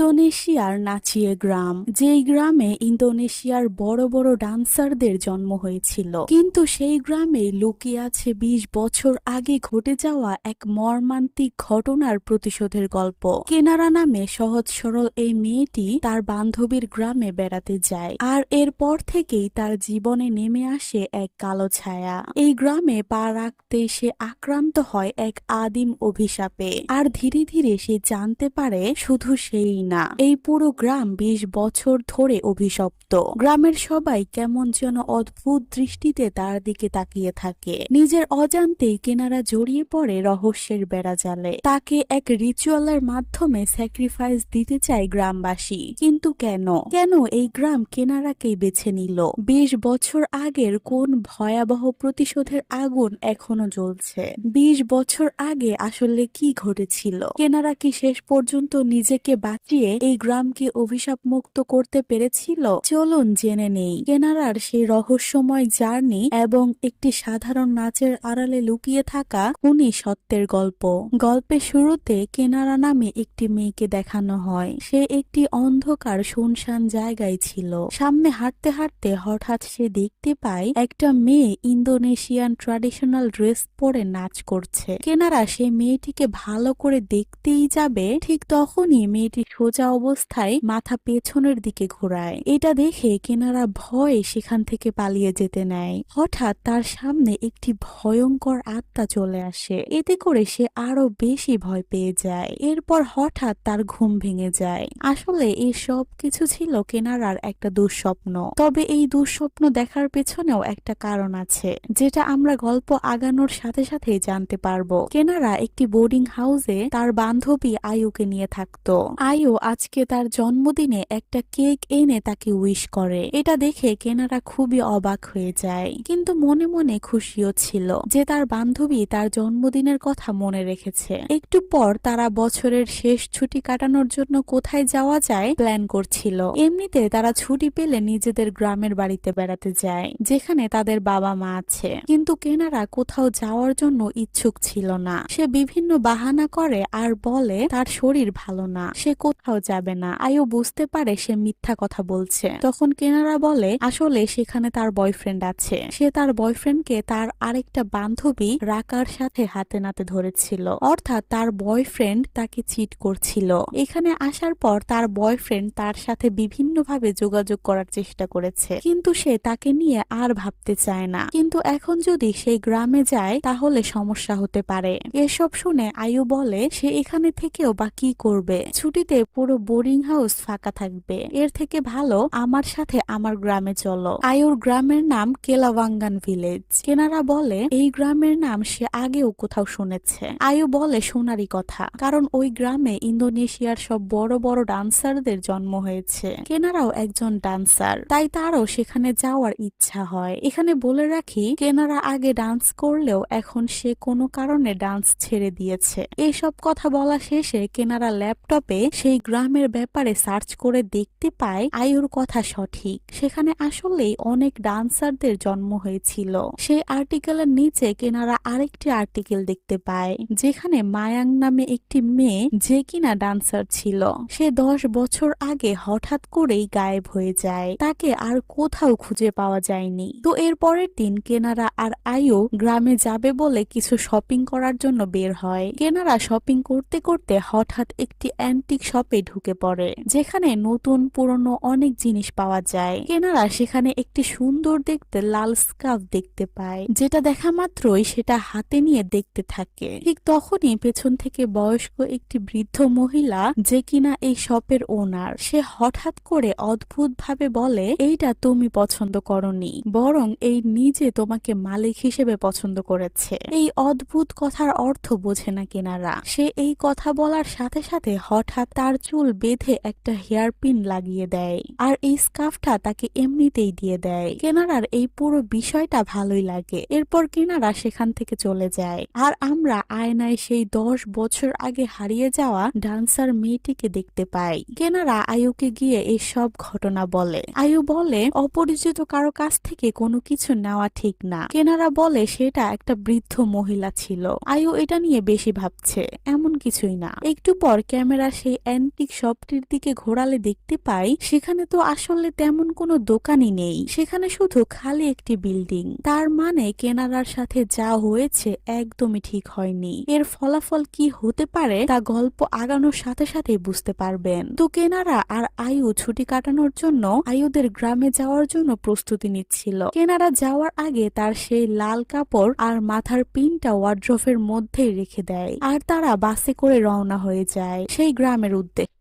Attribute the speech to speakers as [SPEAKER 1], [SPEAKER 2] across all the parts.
[SPEAKER 1] ইন্দোনেশিয়ার নাচিয়ে গ্রাম, যেই গ্রামে ইন্দোনেশিয়ার বড় বড় ডান্সারদের জন্ম হয়েছিল, কিন্তু সেই গ্রামে লুকিয়ে আছে ২০ বছর আগে ঘটে যাওয়া এক মর্মান্তিক ঘটনার প্রতিশোধের গল্প। কেনারা নামে সহজ সরল এই মেয়েটি তার বান্ধবীর গ্রামে বেড়াতে যায়, আর এরপর থেকেই তার জীবনে নেমে আসে এক কালো ছায়া। এই গ্রামে পা রাখতেই সে আক্রান্ত হয় এক আদিম অভিশাপে, আর ধীরে ধীরে সে জানতে পারে শুধু সেই না, এই পুরো গ্রাম ২০ বছর ধরে অভিশপ্ত। গ্রামের সবাই কেমন যেন অদ্ভুত দৃষ্টিতে তার দিকে তাকিয়ে থাকে। নিজের অজান্তেই কেনারা জড়িয়ে পড়ে রহস্যের বেড়াজালে। তাকে এক রিচুয়ালের মাধ্যমে স্যাক্রিফাইস দিতে চায় গ্রামবাসী, কিন্তু কেন কেন এই গ্রাম কেনারাকেই বেছে নিল? ২০ বছর আগের কোন ভয়াবহ প্রতিশোধের আগুন এখনো জ্বলছে? ২০ বছর আগে আসলে কি ঘটেছিল? কেনারা কি শেষ পর্যন্ত নিজেকে বাঁচিয়ে এই গ্রামকে অভিশাপ মুক্ত করতে পেরেছিল? চলুন জেনে নেই কেনারার সেই রহস্যময় জার্নি এবং একটি সাধারণ নাচের আড়ালে লুকিয়ে থাকা খুনি সত্যের গল্প। গল্পের শুরুতে কেনারা নামে একটি মেয়েকে দেখানো হয়। সে একটি অন্ধকার শুনশান জায়গায় ছিল। সামনে হাঁটতে হাঁটতে হঠাৎ সে দেখতে পায় একটা মেয়ে ইন্দোনেশিয়ান ট্র্যাডিশনাল ড্রেস পরে নাচ করছে। কেনারা সেই মেয়েটিকে ভালো করে দেখতেই যাবে, ঠিক তখনই মেয়েটি সোজা অবস্থায় মাথা পেছনের দিকে ঘোরায়। এটা দেখে কেনারা ভয়ে সেখান থেকে পালিয়ে যেতে নেয়। হঠাৎ তার সামনে একটি ভয়ঙ্কর আত্মা চলে আসে। এতে করে সে আরো বেশি ভয় পেয়ে যায়। এরপর হঠাৎ তার ঘুম ভেঙে যায়। আসলে এই সব কিছু ছিল কেনারার একটা দুঃস্বপ্ন। তবে এই দুঃস্বপ্ন দেখার পেছনেও একটা কারণ আছে, যেটা আমরা গল্প আগানোর সাথে সাথে জানতে পারবো। কেনারা একটি বোর্ডিং হাউসে তার বান্ধবী আয়ুকে নিয়ে থাকতো। আয়ু আজকে তার জন্মদিনে একটা কেক এনে তাকে উইশ করে। এটা দেখে কেনারা খুবই অবাক হয়ে যায়, কিন্তু মনে মনে খুশিও ছিল যে তার বান্ধবী তার জন্মদিনের কথা মনে রেখেছে। একটু পর তারা বছরের শেষ ছুটি কাটানোর জন্য কোথায় যাওয়া যায় প্ল্যান করছিল। এমনিতে তারা ছুটি পেলে নিজেদের গ্রামের বাড়িতে বেড়াতে যায়, যেখানে তাদের বাবা মা আছে, কিন্তু কেনারা কোথাও যাওয়ার জন্য ইচ্ছুক ছিল না। সে বিভিন্ন বাহানা করে আর বলে তার শরীর ভালো না, সে কোথাও যাবে না। আয়ু বুঝতে পারে সে মিথ্যা কথা বলছে। তখন কেনারা বলে আসলে সেখানে তার বয়ফ্রেন্ড আছে। সে তার বয়ফ্রেন্ডকে তার আরেকটা বান্ধবী রাকার সাথে হাতে নাতে ধরেছিল, অর্থাৎ তার বয়ফ্রেন্ড তাকে চিট করছিল। এখানে আসার পর তার বয়ফ্রেন্ড তার সাথে বিভিন্নভাবে যোগাযোগ করার চেষ্টা করেছে, কিন্তু সে তাকে নিয়ে আর ভাবতে চায় না। কিন্তু এখন যদি সেই গ্রামে যায় তাহলে সমস্যা হতে পারে। এসব শুনে আয়ু বলে সে এখানে থেকেও বা কি করবে? ছুটিতে পুরো বোর্ডিং হাউস ফাঁকা থাকবে, এর থেকে ভালো আমার সাথে আমার গ্রামে চলো। আয়ুর গ্রামের নাম কেলাওয়াঙ্গান ভিলেজ। কেনারা বলে এই গ্রামের নাম সে আগেও কোথাও শুনেছে। আয়ু বলে শোনারই কথা, কারণ ওই গ্রামে ইন্দোনেশিয়ার সব বড় বড় ডান্সারদের জন্ম হয়েছে। কেনারাও একজন ডান্সার, তাই তারও সেখানে যাওয়ার ইচ্ছা হয়। এখানে বলে রাখি, কেনারা আগে ডান্স করলেও এখন সে কোনো কারণে ডান্স ছেড়ে দিয়েছে। এইসব কথা বলা শেষে কেনারা ল্যাপটপে সেই গ্রামের ব্যাপারে সার্চ করে দেখতে পায় আয়ুর কথা সঠিক। সেখানে আসলেই অনেক ডান্সারদের জন্ম হয়েছিল। সেই আর্টিকেলের নিচে কেনারা আরেকটি আর্টিকেল দেখতে পায়, যেখানে মায়াং নামে একটি মেয়ে, যে কিনা ডান্সার ছিল, সে 10 বছর আগে হঠাৎ করেই গায়েব হয়ে যায়। তাকে আর কোথাও খুঁজে পাওয়া যায়নি। তো এর পরের দিন কেনারা আর আয়ু গ্রামে যাবে বলে কিছু শপিং করার জন্য বের হয়। কেনারা শপিং করতে করতে হঠাৎ একটি অ্যান্টিক শপে ঢুকে পড়ে, যেখানে নতুন পুরনো অনেক জিনিস পাওয়া যায়। কেনারা সেখানে একটি সুন্দর দেখতে লাল স্কার্ফ দেখতে পায়, যেটা দেখা মাত্রই সেটা হাতে নিয়ে দেখতে থাকে। ঠিক তখনই পেছন থেকে বয়স্ক একটি বৃদ্ধ মহিলা, যে কিনা এই শপের ওনার, সে হঠাৎ করে অদ্ভুত ভাবে বলে এইটা তুমি পছন্দ করনি, বরং এই নিজে তোমাকে মালিক হিসেবে পছন্দ করেছে। এই অদ্ভুত কথার অর্থ বোঝে না কেনারা। সে এই কথা বলার সাথে সাথে হঠাৎ তার চুল বেঁধে একটা হেয়ার পিন লাগিয়ে দেয়, আর এই স্কার্ফটা তাকে এমনিতেই দিয়ে দেয়। কেনারার এই পুরো বিষয়টা ভালোই লাগে। এরপর কেনারা সেখান থেকে চলে যায়, আর আমরা আয়নায় সেই 10 বছর আগে হারিয়ে যাওয়া ডান্সার মেয়েটিকে দেখতে পাই। কেনারা আয়ুকে গিয়ে এই সব ঘটনা বলে। আয়ু বলে অপরিচিত কারো কাছ থেকে কোনো কিছু নেওয়া ঠিক না। কেনারা বলে সেটা একটা বৃদ্ধ মহিলা ছিল। আয়ু এটা নিয়ে বেশি ভাবছে, এমন কিছুই না। একটু পর ক্যামেরা সেই অ্যান্টিক শপটির দিকে ঘোরালে দেখতে পাই সেখানে তো আসলে তেমন কোনো দোকানই নেই, সেখানে শুধু খালি একটি বিল্ডিং। তার মানে কেনারার সাথে যা হয়েছে একদমই ঠিক হয়নি। এর ফলাফল কি হতে পারে তা গল্প আগানোর সাথে সাথে বুঝতে পারবেন। তো কেনারা আর আয়ু ছুটি কাটানোর জন্য আয়ুদের গ্রামে যাওয়ার জন্য প্রস্তুতি নিচ্ছিল। কেনারা যাওয়ার আগে তার সেই লাল কাপড় আর মাথার পিনটা ওয়ার্ড্রোফের মধ্যেই রেখে দেয়, আর তারা বাসে করে রওনা হয়ে যায় সেই গ্রামের উদ্দেশ্যে।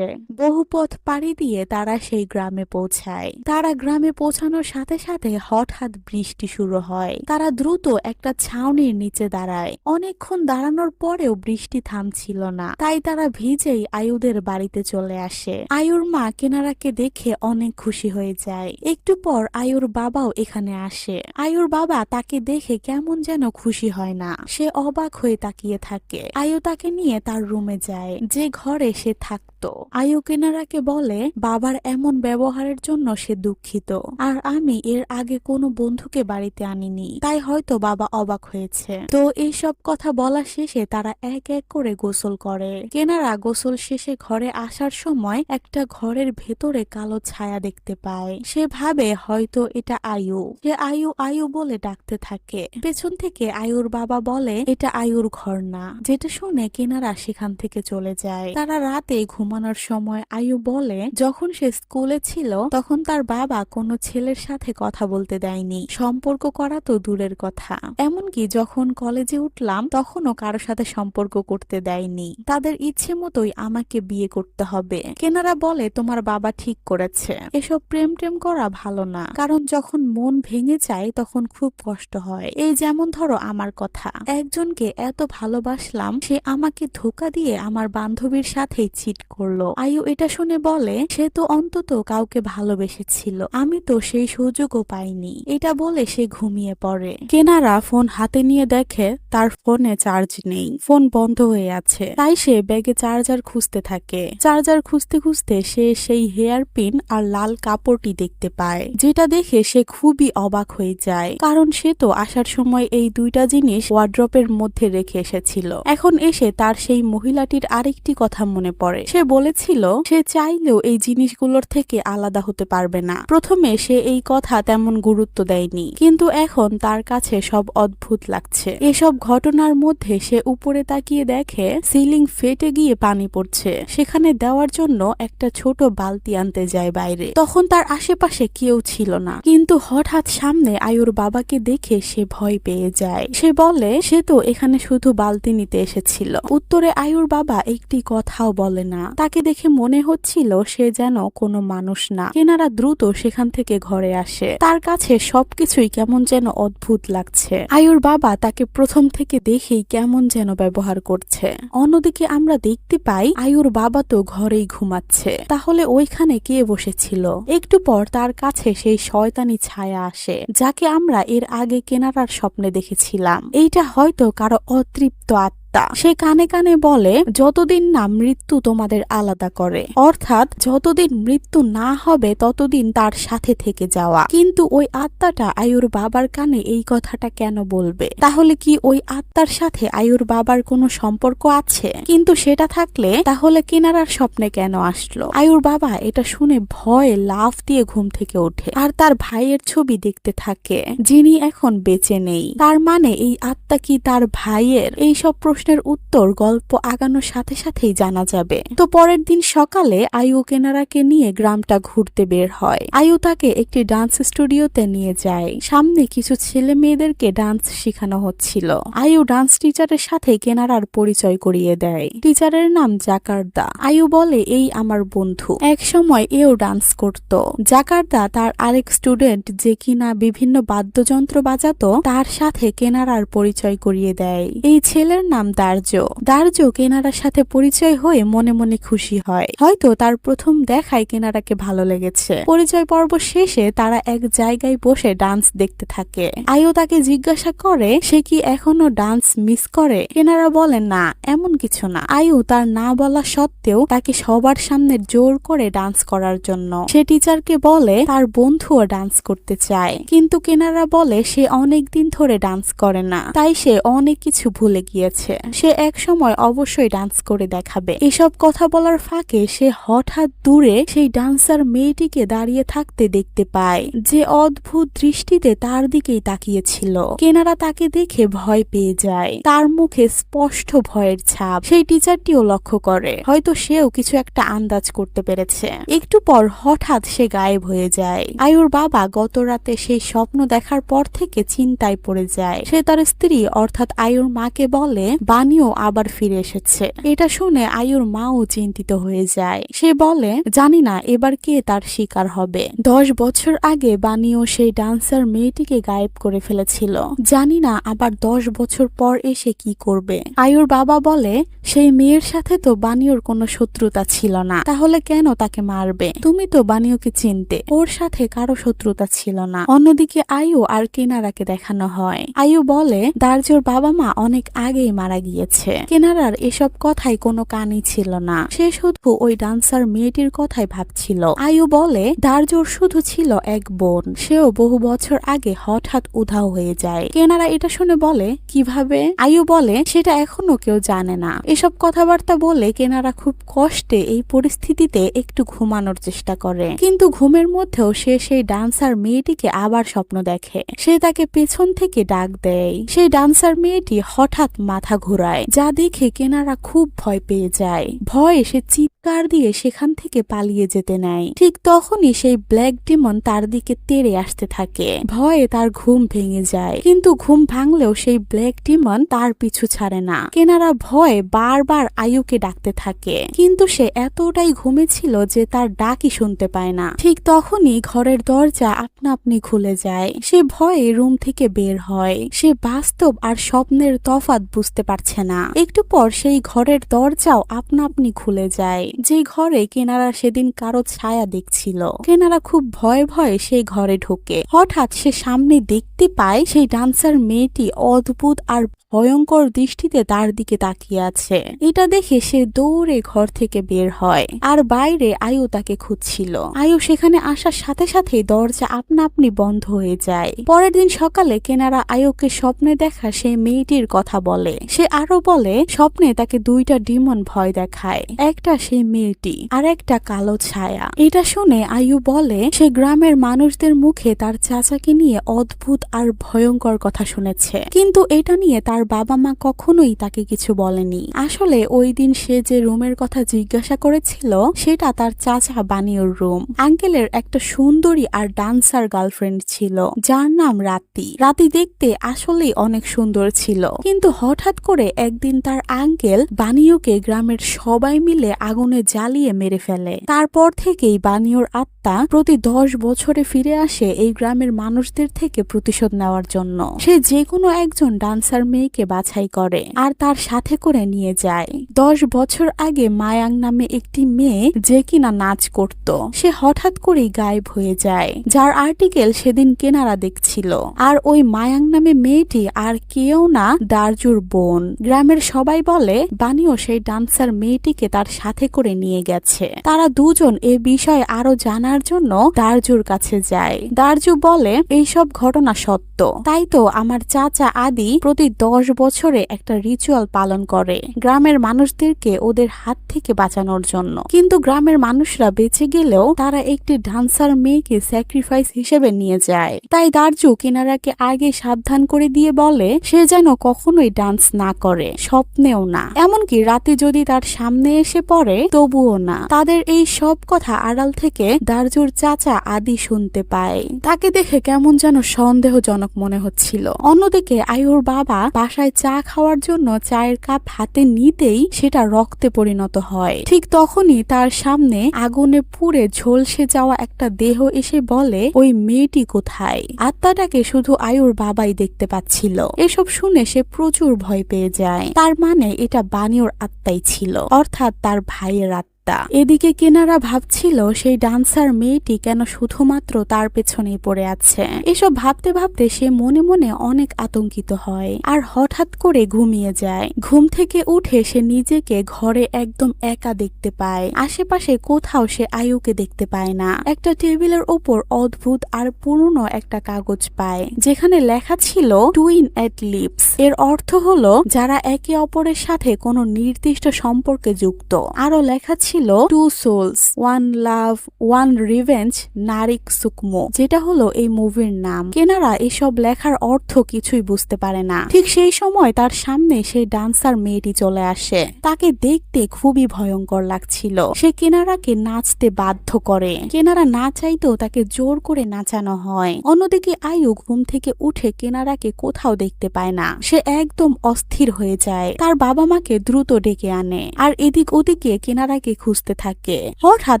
[SPEAKER 1] বহু পথ পাড়ি দিয়ে তারা সেই গ্রামে পৌঁছায়। তারা গ্রামে পৌঁছানোর সাথে সাথে হঠাৎ বৃষ্টি শুরু হয়। তারা দ্রুত একটা ছাউনির নিচে দাঁড়ায়। অনেকক্ষণ দাঁড়ানোর পরেও বৃষ্টি থামছিল না, তাই তারা ভিজেই আয়ুদের বাড়িতে চলে আসে। আয়ুর মা কেনারাকে দেখে অনেক খুশি হয়ে যায়। একটু পর আয়ুর বাবাও এখানে আসে। আয়ুর বাবা তাকে দেখে কেমন যেন খুশি হয় না, সে অবাক হয়ে তাকিয়ে থাকে। আয়ু তাকে নিয়ে তার রুমে যায়, যে ঘরে সে থাকতো। আয়ু কেনারাকে বলে বাবার এমন ব্যবহারের জন্য সে দুঃখিত, আর আমি এর আগে কোনো বন্ধুকে বাড়িতে আনিনি, তাই হয়তো বাবা অবাক হয়েছে। তো এইসব কথা বলা শেষে তারা এক এক করে গোসল করে। কেনারা গোসল শেষে ঘরে আসার সময় একটা ঘরের ভেতরে কালো ছায়া দেখতে পায়। সে ভাবে হয়তো এটা আয়ু। সে আয়ু আয়ু বলে ডাকতে থাকে। পেছন থেকে আয়ুর বাবা বলে এটা আয়ুর ঘর না, যেটা শুনে কেনারা সেখান থেকে চলে যায়। তারা রাতে ঘুমানোর সময় আয়ু বলে যখন সে স্কুলে ছিল তখন তার বাবা কোনো ছেলের সাথে কথা বলতে দেয়নি, সম্পর্ক করা তো দূরের কথা, এমনকি যখন কলেজে উঠলাম তখনও কারোর সাথে সম্পর্ক করতে দেয়নি। তাদের ইচ্ছে মতোই আমাকে বিয়ে করতে হবে। কেনারা বলে তোমার বাবা ঠিক করেছে, এসব প্রেম টেম করা ভালো না, কারণ যখন মন ভেঙে যায় তখন খুব কষ্ট হয়। এই যেমন ধরো আমার কথা, একজনকে এত ভালোবাসলাম, সে আমাকে ধোকা দিয়ে আমার বান্ধবীর সাথেই চিট করলো। আয়ু এটা শুনে বলে সে তো অন্তত কাউকে ভালোবেসেছিল, আমি তো সেই সুযোগও পাইনি। এটা বলে সে ঘুমিয়ে পড়ে। কেনারা ফোন হাতে নিয়ে দেখে তার ফোনে চার্জ নেই, ফোন বন্ধ হয়ে আছে। তাই সে ব্যাগে চার্জার খুঁজতে থাকে। চার্জার খুঁজতে খুঁজতে সে সেই হেয়ার পিন আর লাল কাপড়টি দেখতে পায়, যেটা দেখে সে খুবই অবাক হয়ে যায়, কারণ সে তো আসার সময় এই দুইটা জিনিস ওয়ার্ড্রপের মধ্যে রেখে এসেছিল। এখন এসে তার সেই মহিলাটির আরেকটি কথা মনে পড়ে। সে বলেছিল সে চাইলেও এই জিনিসগুলোর থেকে আলাদা হতে পারবে না। প্রথমে সে এই কথা তেমন গুরুত্ব দেয়নি, কিন্তু এখন তার কাছে সব অদ্ভুত লাগছে। এসব ঘটনার মধ্যে সে উপরে তাকিয়ে দেখে সিলিং ফেটে গিয়ে পানি পড়ছে। সেখানে দেওয়ার জন্য একটা ছোট বালতি আনতে যায় বাইরে। তখন তার আশেপাশে কেউ ছিল না, কিন্তু হঠাৎ সামনে আয়ুর বাবাকে দেখে সে ভয় পেয়ে যায়। সে বলে সে তো এখানে শুধু বালতি নিতে এসেছিল। উত্তরে আয়ুর বাবা একটি কথাও বলে না। তাকে দেখে মনে হচ্ছিল সে যেন কোনো মানুষ না। কেনারা দ্রুত সেখান থেকে ঘরে আসে। তার কাছে সবকিছুই কেমন যেন অদ্ভুত লাগছে। আয়ুর বাবা তাকে প্রথম থেকে দেখেই কেমন যেন ব্যবহার করছে। অন্যদিকে আমরা দেখতে পাই আয়ুর বাবা তো ঘরেই ঘুমাচ্ছে। তাহলে ওইখানে কে বসেছিল? একটু পর তার কাছে সেই শয়তানি ছায়া আসে, যাকে আমরা এর আগে কেনারার স্বপ্নে দেখেছিলাম। এইটা হয়তো কারো অতৃপ্ত আত্মা। সে কানে কানে বলে যতদিন না মৃত্যু তোমাদের আলাদা করে, অর্থাৎ যতদিন মৃত্যু না হবে ততদিন তার সাথে থেকে যাওয়া। কিন্তু ওই আত্মাটা আয়ুর বাবার কানে এই কথাটা কেন বলবে? তাহলে কি ওই আত্মার সাথে আয়ুর বাবার কোনো সম্পর্ক আছে? কিন্তু সেটা থাকলে তাহলে কেনারার স্বপ্নে কেন আসলো? আয়ুর বাবা এটা শুনে ভয়ে লাফ দিয়ে ঘুম থেকে ওঠে আর তার ভাইয়ের ছবি দেখতে থাকে, যিনি এখন বেঁচে নেই। তার মানে এই আত্মা কি তার ভাইয়ের? এইসব প্রশ্নের উত্তর গল্প আগানোর সাথে সাথেই জানা যাবে। তো পরের দিন সকালে আয়ু কেনারাকে নিয়ে গ্রামটা ঘুরতে বের হয়। আয়ু তাকে একটি ডান্স স্টুডিওতে নিয়ে যায়। সামনে কিছু ছেলে মেয়েদেরকে ডান্স শেখানো হচ্ছিল। আয়ু ডান্স টিচারের সাথে কেনারার পরিচয় করিয়ে দেয়। টিচারের নাম জাকারদা। আয়ু বলে এই আমার বন্ধু, এক সময় এও ডান্স করত। জাকারদা তার আরেক স্টুডেন্ট যে কিনা বিভিন্ন বাদ্যযন্ত্র বাজাতো তার সাথে কেনারার পরিচয় করিয়ে দেয়। এই ছেলের নাম দার্য। দার্য কেনারার সাথে পরিচয় হয়ে মনে মনে খুশি হয়, হয়তো তার প্রথম দেখায় কেনারাকে ভালো লেগেছে। পরিচয় পর্ব শেষে তারা এক জায়গায় বসে ডান্স দেখতে থাকে। আয়ু তাকে জিজ্ঞাসা করে সে কি এখনো ডান্স মিস করে। কেনারা বলে না, এমন কিছু না। আয়ু তার না বলা সত্ত্বেও তাকে সবার সামনে জোর করে ডান্স করার জন্য। সে টিচারকে বলে তার বন্ধুও ডান্স করতে চায়, কিন্তু কেনারা বলে সে অনেক দিন ধরে ডান্স করে না, তাই সে অনেক কিছু ভুলে গিয়েছে। সে এক সময় অবশ্যই ডান্স করে দেখাবে। এসব কথা বলার ফাঁকে সে হঠাৎ দূরে সেই ডান্সার মেয়েটিকে দাঁড়িয়ে থাকতে দেখতে পায়, যে অদ্ভুত দৃষ্টিতে তার দিকেই তাকিয়েছিল। কেনারা তাকে দেখে ভয় পেয়ে যায়, তার মুখে স্পষ্ট ভয়ের ছাপ। সেই টিচারটিও লক্ষ্য করে হয়তো সেও কিছু একটা আন্দাজ করতে পেরেছে। একটু পর হঠাৎ সে গায়েব হয়ে যায়। আয়ুর বাবা গত রাতে সেই স্বপ্ন দেখার পর থেকে চিন্তায় পড়ে যায়। সে তার স্ত্রী অর্থাৎ আয়ুর মাকে বলে বানিও আবার ফিরে এসেছে। এটা শুনে আয়ুর মাও চিন্তিত হয়ে যায়। সে বলে জানি না এবার কে তার শিকার হবে। 10 বছর আগে বানিও সেই ডান্সার মেয়েটিকে গায়েব করে ফেলেছিল। জানি না আবার 10 বছর পর এসে কি করবে। আয়ুর বাবা বলে সেই মেয়ের সাথে তো বানিওর কোনো শত্রুতা ছিল না, তাহলে কেন তাকে মারবে? তুমি তো বানিওকে চিনতে, ওর সাথে কারো শত্রুতা ছিল না। অন্যদিকে আয়ু আর কেনারাকে দেখানো হয়। আয়ু বলে দার্জোর বাবা মা অনেক আগেই মারা গিয়েছে। কেনারার এসব কথাই কোনো কানই ছিল না, সে শুধু ওই ডান্সার মেয়েটির কথাই ভাবছিল। আয়ু বলে দার্জোর শুধু ছিল এক বোন, সেও বহু বছর আগে হঠাৎ উধাও হয়ে যায়। কেনারা এটা শুনে বলে কিভাবে? আয়ু বলে সেটা এখনো কেউ জানে না। এসব কথাবার্তা বলে কেনারা খুব কষ্টে এই পরিস্থিতিতে একটু ঘুমানোর চেষ্টা করে, কিন্তু ঘুমের মধ্যেও সে সেই ডান্সার মেয়েটিকে আবার স্বপ্ন দেখে। সে তাকে পেছন থেকে ডাক দেয়। সেই ডান্সার মেয়েটি হঠাৎ মাথা ঘুরায়, যা দেখে কেনারা খুব ভয় পেয়ে যায়। ভয়ে সে চিৎকার দিয়ে সেখান থেকে পালিয়ে যেতে নেয়। ঠিক তখনই সেই ব্ল্যাক ডিমন তার দিকে তেড়ে আসতে থাকে। ভয়ে তার ঘুম ভেঙে যায়, কিন্তু ঘুম ভাঙলেও সেই ব্ল্যাক ডিমন তার পিছু ছাড়ে না। কেনারা ভয়ে বারবার আয়ুকে ডাকতে থাকে, কিন্তু সে এতটাই ঘুমেছিল যে তার ডাকই শুনতে পায় না। ঠিক তখনই ঘরের দরজা আপনা আপনি খুলে যায়। সে ভয়ে রুম থেকে বের হয়। সে বাস্তব আর স্বপ্নের তফাৎ বুঝতে পারছে না। একটু পর সেই ঘরের দরজাও আপনা আপনি খুলে যায়, যে ঘরে কেনারা সেদিন কারো ছায়া দেখছিল। কেনারা খুব ভয়ে ভয়ে সেই ঘরে ঢোকে। হঠাৎ সে সামনে দেখতে পায় সেই ডান্সার মেয়েটি অদ্ভুত আর ভয়ঙ্কর দৃষ্টিতে তার দিকে তাকিয়ে আছে। এটা দেখে সে দৌড়ে ঘর থেকে বের হয়, আর বাইরে আয়ু তাকে খুঁজছিল। আয়ু সেখানে আসার সাথে সাথে দরজা আপনা আপনি বন্ধ হয়ে যায়। পরের দিন সকালে কেনারা আয়ুকে স্বপ্নে দেখা সেই মেয়েটির কথা বলে। সে আরো বলে স্বপ্নে তাকে 2টা ডিমন ভয় দেখায়, একটা সেই মেয়েটি আর একটা কালো ছায়া। এটা শুনে আয়ু বলে সে গ্রামের মানুষদের মুখে তার চাচাকে নিয়ে অদ্ভুত আর ভয়ঙ্কর কথা শুনেছে, কিন্তু এটা নিয়ে তার বাবা মা কখনোই তাকে কিছু বলেনি। আসলে ওই দিন সে যে রুমের কথা জিজ্ঞাসা করেছিল সেটা তার চাচা বানিওর রুম। আঙ্কেলের একটা সুন্দরী আর ডান্সার গার্লফ্রেন্ড ছিল, যার নাম রাতি। রাতি দেখতে আসলেই অনেক সুন্দর ছিল, কিন্তু হঠাৎ করে একদিন তার আঙ্কেল বানিওকে গ্রামের সবাই মিলে আগুনে জ্বালিয়ে মেরে ফেলে। তারপর থেকেই বানিওর আত্মা প্রতি 10 বছরে ফিরে আসে এই গ্রামের মানুষদের থেকে প্রতিশোধ নেওয়ার জন্য। সে যে কোনো একজন ডান্সার মেয়েকে বাছাই করে আর তার সাথে করে নিয়ে যায়। 10 বছর আগে মায়াং নামে একটি মেয়ে যে কিনা নাচ করত, সে হঠাৎ করেই গায়েব হয়ে যায়, যার আর্টিকেল সেদিন কেনারা দেখছিল। আর ওই মায়াং নামে মেয়েটি আর কেউ না, দার্জুর বোন। গ্রামের সবাই বলে বানিও সেই ডান্সার মেয়েটিকে তার সাথে করে নিয়ে গেছে। তারা দুজন এ বিষয়ে আরো জানার জন্য দার্জুর কাছে যায়। দার্জু বলে এইসব ঘটনা সত্য, তাই তো আমার চাচা আদি প্রতি 10 বছরে একটা রিচুয়াল পালন করে গ্রামের মানুষদেরকে ওদের হাত থেকে বাঁচানোর জন্য। কিন্তু গ্রামের মানুষরা বেঁচে গেলেও তারা একটি ডান্সার মেয়েকে স্যাক্রিফাইস হিসেবে নিয়ে যায়। তাই দার্জু কিনারাকে আগে সাবধান করে দিয়ে বলে সে যেন কখনোই ডান্স না করে, স্বপ্নেও না, এমনকি রাতে যদি তার সামনে এসে পড়ে তবুও না। তাদের এই সব কথা আড়াল থেকে দার্জুর চাচা আদি শুনতে পায়। তাকে দেখে কেমন যেন সন্দেহজনক মনে হচ্ছিল। অন্যদিকে আয়ুর বাবা বাসায় চা খাওয়ার জন্য চায়ের কাপ হাতে নিতেই সেটা রক্তে পরিণত হয়। ঠিক তখনই তার সামনে আগুনে পুড়ে ঝলসে যাওয়া একটা দেহ এসে বলে ওই মেয়েটি কোথায়। আত্মাটাকে শুধু আয়ুর বাবাই দেখতে পাচ্ছিল। এসব শুনে সে প্রচুর ভয় পেয়ে যায়। তার মানে এটা বানিওর আত্মাই ছিল, অর্থাৎ তার ভাইয়ের আত্মা। আত্মা। এদিকে কেনারা ভাবছিল সেই ডান্সার মেয়েটি কেন শুধুমাত্র তার পেছনেই পড়ে আছে। এসব ভাবতে ভাবতে সে মনে মনে অনেক আতঙ্কিত হয় আর হঠাৎ করে ঘুমিয়ে যায়। ঘুম থেকে উঠে সে নিজেকে ঘরে একদম একা দেখতে পায়। আশেপাশে কোথাও সে আয়ুকে দেখতে পায় না। একটা টেবিলের ওপর অদ্ভুত আর পুরনো একটা কাগজ পায়, যেখানে লেখা ছিল টুইন এট লিপস। এর অর্থ হলো যারা একে অপরের সাথে কোনো নির্দিষ্ট সম্পর্কে যুক্ত। আরো লেখা ছিল two souls, one love, one revenge, নারিক সুকমো, যেটা হলো এই মুভির নাম। কেনারা এসব লেখার অর্থ কিছুই বুঝতে পারে না। ঠিক সেই সময় তার সামনে সেই ডান্সার মেয়েটি চলে আসে। তাকে দেখতে খুবই ভয়ঙ্কর লাগছিল। সে কেনারাকে নাচতে বাধ্য করে। কেনারা না চাইতেও তাকে জোর করে নাচানো হয়। অন্যদিকে আয়ু ঘুম থেকে উঠে কেনারাকে কোথাও দেখতে পায় না। সে একদম অস্থির হয়ে যায়। তার বাবা মাকে দ্রুত ডেকে আনে আর এদিক ওদিকে কেনারাকে খুঁজতে থাকে। হঠাৎ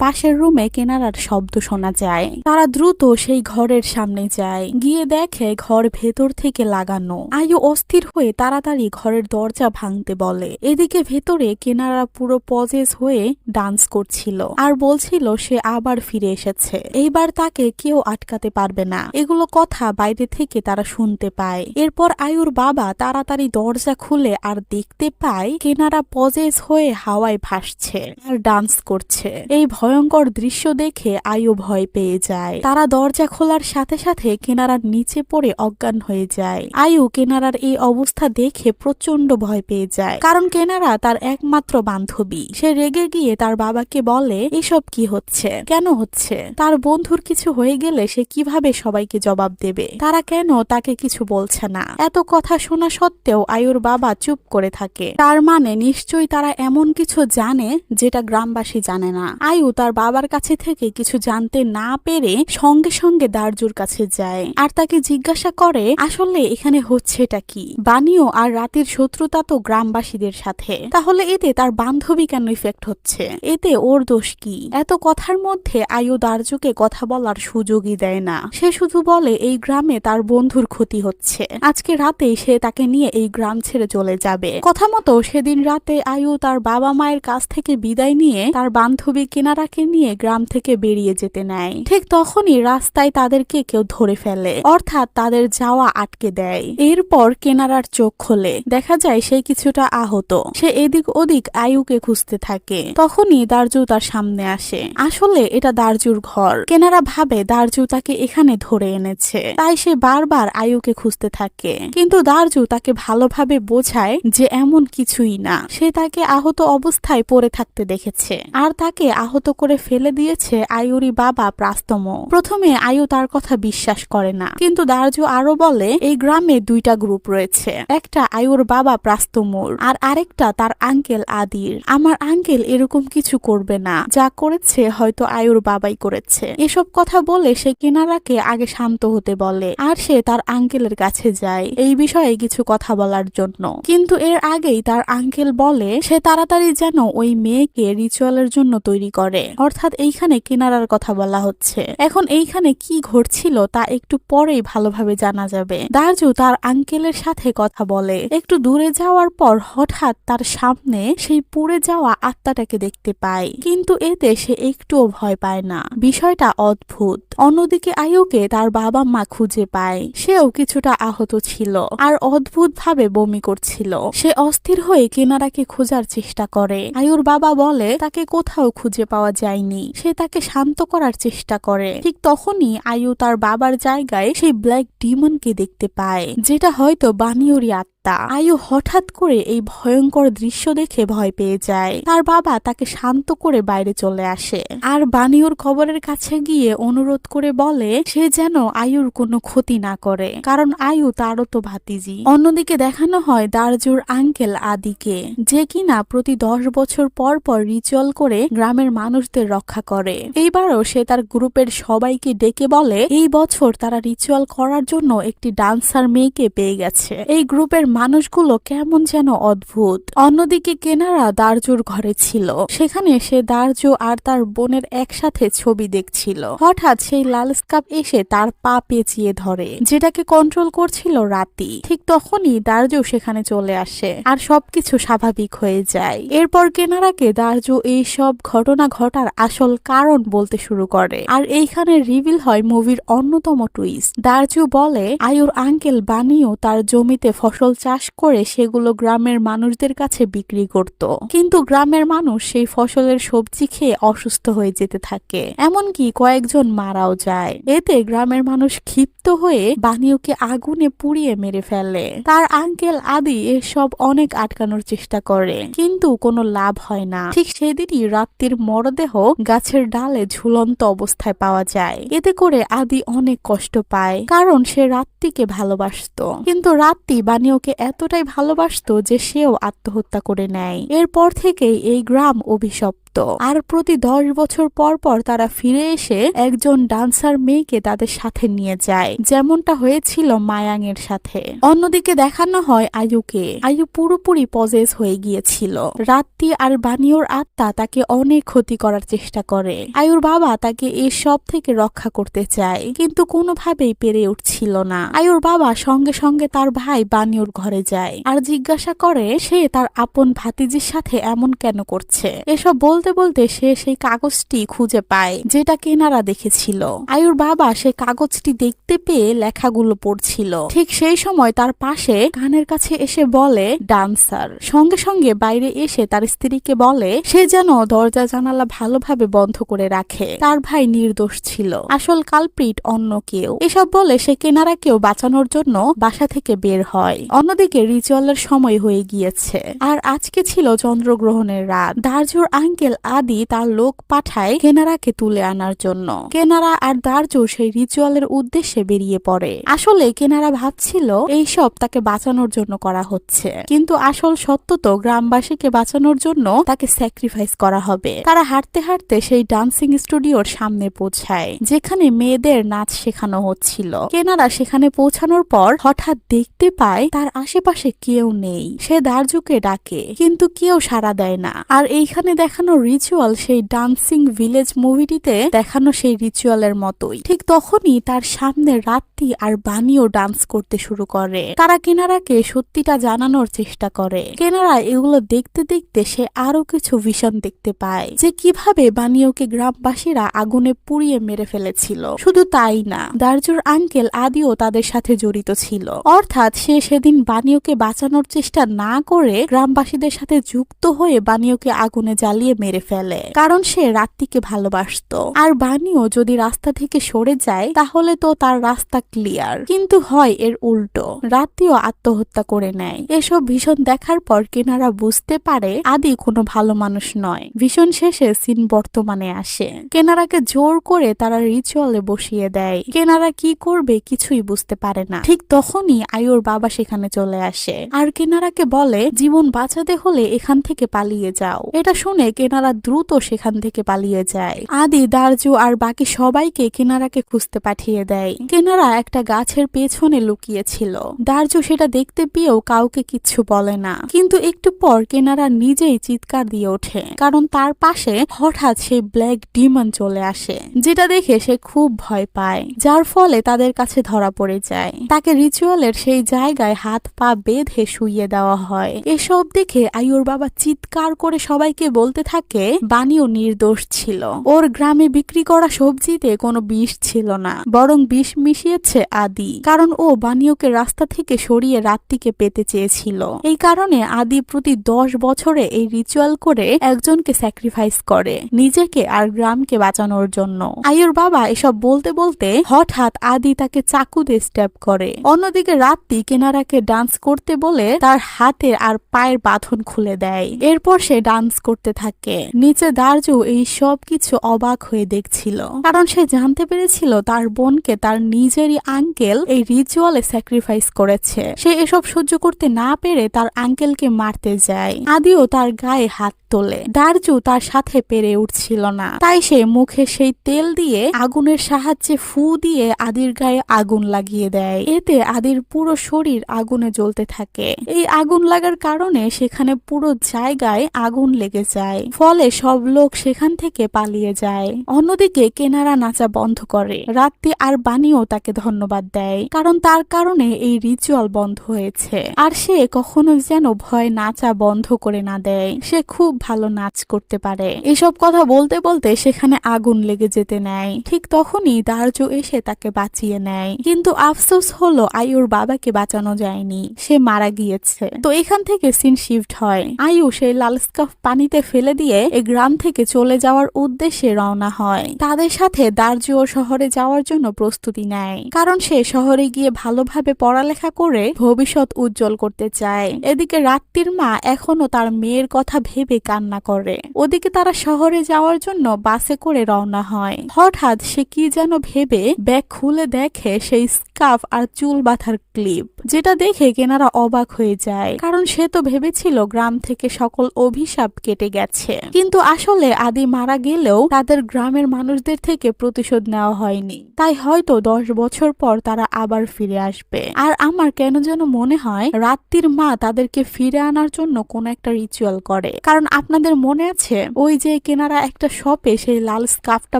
[SPEAKER 1] পাশের রুমে কেনারার শব্দ শোনা যায়। তারা দ্রুত সেই ঘরের সামনে যায়। গিয়ে দেখে ঘর ভেতর থেকে লাগানো। আয়ু অস্থির হয়ে তাড়াতাড়ি ঘরের দরজা ভাঙতে বলে। এদিকে ভেতরে কেনারা পুরো পজেস হয়ে ডান্স করছিল আর বলছিল সে আবার ফিরে এসেছে। এইবার তাকে কেউ আটকাতে পারবে না। এগুলো কথা বাইরে থেকে তারা শুনতে পায়। এরপর আয়ুর বাবা তাড়াতাড়ি দরজা খুলে আর দেখতে পায় কেনারা পজেস হয়ে হাওয়ায় ভাসছে আর ডান্স করছে। এই ভয়ঙ্কর দৃশ্য দেখে আয়ু ভয় পেয়ে যায়। তারা দরজা খোলার সাথে সাথে কেনারার নিচে পড়ে অজ্ঞান হয়ে যায়। আয়ু কেনারার এই অবস্থা দেখে প্রচন্ড ভয় পেয়ে যায়, কারণ কেনারা তার একমাত্র বান্ধবী। সে রেগে গিয়ে তার বাবাকে বলে এসব কি হচ্ছে, কেন হচ্ছে? তার বন্ধুর কিছু হয়ে গেলে সে কিভাবে সবাইকে জবাব দেবে? তারা কেন তাকে কিছু বলছে না? এত কথা শোনা সত্ত্বেও আয়ুর বাবা চুপ করে থাকে। তার মানে নিশ্চয়ই তারা এমন কিছু জানে যেটা গ্রামবাসী জানে না। আয়ু তার বাবার কাছে থেকে কিছু জানতে না পেরে সঙ্গে সঙ্গে দারজুর কাছে যায় আর তাকে জিজ্ঞাসা করে আসলে এখানে হচ্ছেটা কি। বানিও আর রাতের শত্রুতা তো গ্রামবাসীদের সাথে, তাহলে এতে তার বান্ধবী কেন ইফেক্ট হচ্ছে? এতে ওর দোষ কি? এত কথার মধ্যে আয়ু দারজুকে কথা বলার সুযোগই দেয় না। সে শুধু বলে এই গ্রামে তার বন্ধুর ক্ষতি হচ্ছে। আজকে রাতেই সে তাকে নিয়ে এই গ্রাম ছেড়ে চলে যাবে। কথা মতো সেদিন রাতে আয়ু তার বাবা মায়ের কাছ থেকে বিদায় নিয়ে তার বান্ধবী কেনারাকে নিয়ে গ্রাম থেকে বেরিয়ে যেতে নেয়। ঠিক তখনই রাস্তায় তাদেরকে কেউ ধরে ফেলে, অর্থাৎ তাদের যাওয়া আটকে দেয়। এরপর কেনারার চোখ খোলে, দেখা যায় সে কিছুটা আহত। সে এদিক ওদিক আয়ুকে খুঁজতে থাকে। তখনই দারজু তার সামনে আসে। আসলে এটা দারজুর ঘর। কেনারা ভাবে দারজু তাকে এখানে ধরে এনেছে, তাই সে বারবার আয়ুকে খুঁজতে থাকে। কিন্তু দারজু তাকে ভালোভাবে বোঝায় যে এমন কিছুই না। সে তাকে আহত অবস্থায় পড়ে থাকতে দেখেছে আর তাকে আহত করে ফেলে দিয়েছে আয়ুরই বাবা প্রাস্তম। প্রথমে আয়ু তার কথা বিশ্বাস করে না, কিন্তু দারজু আরো বলে এই গ্রামে দুইটা গ্রুপ রয়েছে, একটা আয়ুর বাবা প্রাস্তমুর আর আরেকটা তার আঙ্কেল আদির। আমার আঙ্কেল এরকম কিছু করবে না, যা করেছে হয়তো আয়ুর বাবাই করেছে। এসব কথা বলে সে কেনারাকে আগে শান্ত হতে বলে আর সে তার আঙ্কেলের কাছে যায় এই বিষয়ে কিছু কথা বলার জন্য। কিন্তু এর আগেই তার আঙ্কেল বলে সে তাড়াতাড়ি যেন ওই মেয়েকে রিচুয়ালের জন্য তৈরি করে, অর্থাৎ এইখানে কেনারার কথা বলা হচ্ছে। এখন এইখানে কি ঘটছিল তা একটু পরেই ভালোভাবে জানা যাবে। দারজু তার আঙ্কেলের সাথে কথা বলে। একটু দূরে যাওয়ার পর হঠাৎ তার সামনে সেই পুড়ে যাওয়া আত্মাটাকে দেখতে পায়, কিন্তু এতে সে একটুও ভয় পায় না। বিষয়টা অদ্ভুত। অন্যদিকে আয়ুকে তার বাবা মা খুঁজে পায়। সেও কিছুটা আহত ছিল আর অদ্ভুত ভাবে বমি করছিল। সে অস্থির হয়ে কেনারাকে খোঁজার চেষ্টা করে। আয়ুর বাবা বলে তাকে কোথাও খুঁজে পাওয়া যায়নি। সে তাকে শান্ত করার চেষ্টা করে। ঠিক তখনই আয়ু তার বাবার জায়গায় সেই ব্ল্যাক ডিমনকে দেখতে পায়, যেটা হয়তো বানিওরই আত্মা। আয়ু হঠাৎ করে এই ভয়ঙ্কর দৃশ্য দেখে ভয় পেয়ে যায়। তার বাবা তাকে শান্ত করে বাইরে চলে আসে আর বানিওর কবরের কাছে গিয়ে অনুরোধ করে বলে সে যেন আয়ুর কোনো ক্ষতি না করে, কারণ আয়ু তারও তো ভাতিজি। অন্যদিকে দেখানো হয় দারজুর আঙ্কেল আদিকে, যে কিনা প্রতি 10 বছর পর পর রিচুয়াল করে গ্রামের মানুষদের রক্ষা করে। এইবারও সে তার গ্রুপের সবাইকে ডেকে বলে এই বছর তারা রিচুয়াল করার জন্য একটি ডান্সার মেয়েকে পেয়ে গেছে। এই গ্রুপের মানুষগুলো কেমন যেন অদ্ভুত। অন্যদিকে কেনারা দারজুর ঘরে ছিল। সেখানে সে দারজু আর তার বোনের একসাথে ছবি দেখছিল। হঠাৎ সেই লাল স্কাপ এসে তার পা পেঁচিয়ে ধরে, যেটাকে কন্ট্রোল করছিল রাতি। ঠিক তখনই দারজু সেখানে চলে আসে আর সবকিছু স্বাভাবিক হয়ে যায়। এরপর কেনারাকে দারজু এই সব ঘটনা ঘটার আসল কারণ বলতে শুরু করে, আর এইখানে রিভিল হয় মুভির অন্যতম টুইস্ট। দারজু বলে আয়ুর আঙ্কেল বানিও তার জমিতে ফসল চাষ করে সেগুলো গ্রামের মানুষদের কাছে বিক্রি করত, কিন্তু গ্রামের মানুষ সেই ফসলের সবজি খেয়ে অসুস্থ হয়ে যেতে থাকে, এমনকি কয়েকজন মারাও যায়। এতে গ্রামের মানুষ ক্ষিপ্ত হয়ে বানিওকে আগুনে পুড়িয়ে মেরে ফেলে। তার আঙ্কেল আদি এসব অনেক আটকানোর চেষ্টা করে, কিন্তু কোনো লাভ হয় না। ঠিক সেদিনই রাত্রির মরদেহ গাছের ডালে ঝুলন্ত অবস্থায় পাওয়া যায়। এতে করে আদি অনেক কষ্ট পায়, কারণ সে রাত্রিকে ভালোবাসত, কিন্তু রাত্রি বানিওকে এতটাই ভালোবাসত যে সেও আত্মহত্যা করে নেয়। এরপর থেকেই এই গ্রাম অভিশপ্ত, আর প্রতি 10 বছর পর পর তারা ফিরে এসে একজন ডান্সার মেয়েকে তাদের সাথে নিয়ে যায়, যেমনটা হয়েছিল মায়াং এর সাথে। অন্যদিকে দেখানো হয় আয়ুকে। আয়ু পুরোপুরি পজেস হয়ে গিয়েছিল। রাত্রি আর বানিওর আত্মা তাকে অনেক ক্ষতি করার চেষ্টা করে। আয়ুর বাবা তাকে এসব থেকে রক্ষা করতে চায়, কিন্তু কোনোভাবেই পেরে উঠছিল না। আয়ুর বাবা সঙ্গে সঙ্গে তার ভাই বানিওর ঘরে যায় আর জিজ্ঞাসা করে সে তার আপন ভাতিজির সাথে এমন কেন করছে। এসব বলতে বলতে সে সেই কাগজটি খুঁজে পায় যেটা কেনারা দেখেছিল। আয়ুর বাবা সেই কাগজটি দেখতে পেয়ে লেখাগুলো পড়ছিল। ঠিক সেই সময় তার পাশে কানের কাছে এসে বলে ডান্সার। সঙ্গে সঙ্গে বাইরে এসে তার স্ত্রীকে বলে সে যেন দরজা জানালা ভালোভাবে বন্ধ করে রাখে, তার ভাই নির্দোষ ছিল, আসল কালপ্রিট অন্য কেউ। এসব বলে সে কেনারাকেও বাঁচানোর জন্য বাসা থেকে বের হয়। অন্যদিকে রিচুয়ালের সময় হয়ে গিয়েছে, আর আজকে ছিল চন্দ্রগ্রহণের রাত। দারজুর আঙ্কেল আদি তার লোক পাঠায় কেনারাকে তুলে আনার জন্য। কেনারা আর দারজু সেই রিচুয়ালের উদ্দেশ্যে বেরিয়ে পড়ে। আসলে কেনারা ভাবছিল এইসব তাকে বাঁচানোর জন্য করা হচ্ছে, কিন্তু আসল সত্য তো গ্রামবাসীকে বাঁচানোর জন্য তাকে স্যাক্রিফাইস করা হবে। তারা হাঁটতে হাঁটতে সেই ডান্সিং স্টুডিওর সামনে পৌঁছায়, যেখানে মেয়েদের নাচ শেখানো হচ্ছিল। কেনারা সেখানে পৌঁছানোর পর হঠাৎ দেখতে পায় তার আশেপাশে কেউ নেই। সে দারজুকে ডাকে, কিন্তু কেউ সাড়া দেয় না। আর এইখানে দেখানো রিচুয়াল সেই ডান্সিং ভিলেজ মুভিটিতে দেখানো সেই রিচুয়ালের মতোই। ঠিক তখনই তার সামনে রাত্রি আর বানিও ডান্স করতে শুরু করে। তারা কেনারাকে সত্যিটা জানানোর চেষ্টা করে। কেনারা এগুলো দেখতে দেখতে সে আরো কিছু ভিশন দেখতে পায়, যে কিভাবে বানিওকে গ্রামবাসীরা আগুনে পুড়িয়ে মেরে ফেলেছিল। শুধু তাই না, দারজুর আঙ্কেল আদিও তাদের সাথে জড়িত ছিল। অর্থাৎ সে সেদিন বানিওকে বাঁচানোর চেষ্টা না করে গ্রামবাসীদের সাথে যুক্ত হয়ে বানিওকে আগুনে জ্বালিয়ে মেরে ফেলে, কারণ সে রাত্রিকে ভালোবাসতো। আর বানিও যদি রাস্তা থেকে সরে যায় তাহলে তো তার রাস্তা ক্লিয়ার, কিন্তু হয় এর উল্টো, রাত্রিও আত্মহত্যা করে নেয়। এসব ভীষণ দেখার পর কেনারা বুঝতে পারে আদি কোনো ভালো মানুষ নয়। ভীষণ শেষে সিন বর্তমানে আসে। কেনারাকে জোর করে তারা রিচুয়ালে বসিয়ে দেয়। কেনারা কি করবে কিছুই বুঝতে পারে না। ঠিক তখনই আয়ুর বাবা সেখানে চলে আসে আর কেনারাকে বলে জীবন বাঁচাতে হলে এখান থেকে পালিয়ে যাও। এটা শুনে কেনারা দ্রুত সেখান থেকে পালিয়ে যায়। আদি, দারজু আর বাকি সবাইকে কেনারাকে খুঁজতে পাঠিয়ে দেয়। কেনারা একটা গাছের পেছনে লুকিয়েছিল। দারজু সেটা দেখতে পেয়েও কাউকে কিচ্ছু বলে না, কিন্তু একটু পর কেনারা নিজেই চিৎকার দিয়ে ওঠে, কারণ তার পাশে হঠাৎ সেই ব্ল্যাক ডিমন চলে আসে, যেটা দেখে সে খুব ভয় পায়, যার ফলে তাদের কাছে ধরা পড়ে যায়। তাকে রিচুয়ালের সেই জায়গায় হাত পা বেঁধে শুইয়ে দেওয়া হয়। এসব দেখে আয়ুর বাবা চিৎকার করে সবাইকে বলতে থাকে বানিও নির্দোষ ছিল, ওর গ্রামে বিক্রি করা সবজিতে কোনো বিষ ছিল না, বরং বিষ মিশিয়েছে আদি, কারণ ও বানিওকে রাস্তা থেকে সরিয়ে রাত্রিকে পেতে চেয়েছিল। এই কারণে আদি প্রতি 10 বছরে এই রিচুয়াল করে একজনকে স্যাক্রিফাইস করে, নিজেকে আর গ্রামকে বাঁচানোর জন্য। আয়ুর বাবা এসব বলতে বলতে হঠাৎ আদি তাকে চাকু দিয়ে স্ট্যাব করে। অন্যদিকে রাত্রি কেনারাকে ডান্স করতে বলে তার হাতের আর পায়ের বাঁধন খুলে দেয়। এরপর সে ডান্স করতে থাকে। থাকে। নিচে দারজু এই সব কিছু অবাক হয়ে দেখছিল, কারণ সে জানতে পেরেছিল তার বোনকে তার নিজেরই আঙ্কেল এই রিচুয়ালে স্যাক্রিফাইস করেছে। সে এসব সহ্য করতে না পেরে তার আঙ্কেলকে মারতে যায়। আদিও তার গায়ে হাত তোলে। দারজু তার সাথে পেরে উঠছিল না, তাই সে মুখে সেই তেল দিয়ে আগুনের সাহায্যে ফু দিয়ে আদির গায়ে আগুন লাগিয়ে দেয়। এতে আদির পুরো শরীর আগুনে জ্বলতে থাকে। এই আগুন লাগার কারণে সেখানে পুরো জায়গায় আগুন লেগে যায়, ফলে সব লোক সেখান থেকে পালিয়ে যায়। অন্যদিকে কেনারা নাচা বন্ধ করে। রাত্রি আর বানিও তাকে ধন্যবাদ দেয়, কারণ তার কারণে এই রিচুয়াল বন্ধ হয়েছে। আর সে কখনো যেন ভয় নাচা বন্ধ করে না দেয়। সে খুব ভালো নাচ করতে পারে। এসব কথা বলতে বলতে সেখানে আগুন লেগে যেতে নেয়। ঠিক তখনই দারজু এসে তাকে বাঁচিয়ে নেয়। কিন্তু আফসোস হলো আয়ুর বাবাকে বাঁচানো যায়নি, সে মারা গিয়েছে। তো এখান থেকে সিন শিফট হয়। আয়ু সেই লাল স্কার্ফ পানিতে ফেলে দিয়ে এই গ্রাম থেকে চলে যাওয়ার উদ্দেশ্যে রওনা হয়। তাদের সাথে দারজুও শহরে যাওয়ার জন্য প্রস্তুতি নেয়, কারণ সে শহরে গিয়ে ভালোভাবে পড়ালেখা করে ভবিষ্যৎ উজ্জ্বল করতে চায়। এদিকে রাত্রির মা এখনো তার মেয়ের কথা ভেবে কান্না করে। ওদিকে তারা শহরে যাওয়ার জন্য বাসে করে রওনা হয়। হঠাৎ সে কি যেন ভেবে ব্যাগ খুলে দেখে সেই স্কার্ফ আর চুল বাঁধার ক্লিপ, যেটা দেখে কেনারা অবাক হয়ে যায়, কারণ সে তো ভেবেছিল গ্রাম থেকে সকল অভিশাপ কেটে গেছে। কিন্তু আসলে আদি মারা গেলেও তাদের গ্রামের মানুষদের থেকে প্রতিশোধ নেওয়া হয়নি, তাই হয়তো 10 বছর পর তারা আবার ফিরে আসবে। আর আমার কেন যেন মনে হয় রাত্রির মা তাদেরকে ফিরে আনার জন্য কোন একটা রিচুয়াল করে। কারণ আপনাদের মনে আছে ওই যে কেনারা একটা শপে সেই লাল স্কার্ফটা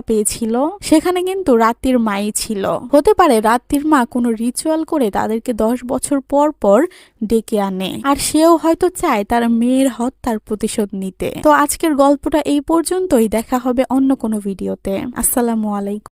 [SPEAKER 1] পেয়েছিল, সেখানে কিন্তু রাত্রির মাই ছিল। হতে পারে রাত্রির মা কোনো রিচুয়াল করে তাদেরকে 10 বছর পর পর ডেকে আনে, আর সেও হয়তো চায় তার মেয়ের হত্যার প্রতিশোধ নিতে। তো আজকের গল্পটা এই পর্যন্তই। দেখা হবে অন্য কোনো ভিডিওতে। আসসালামু আলাইকুম।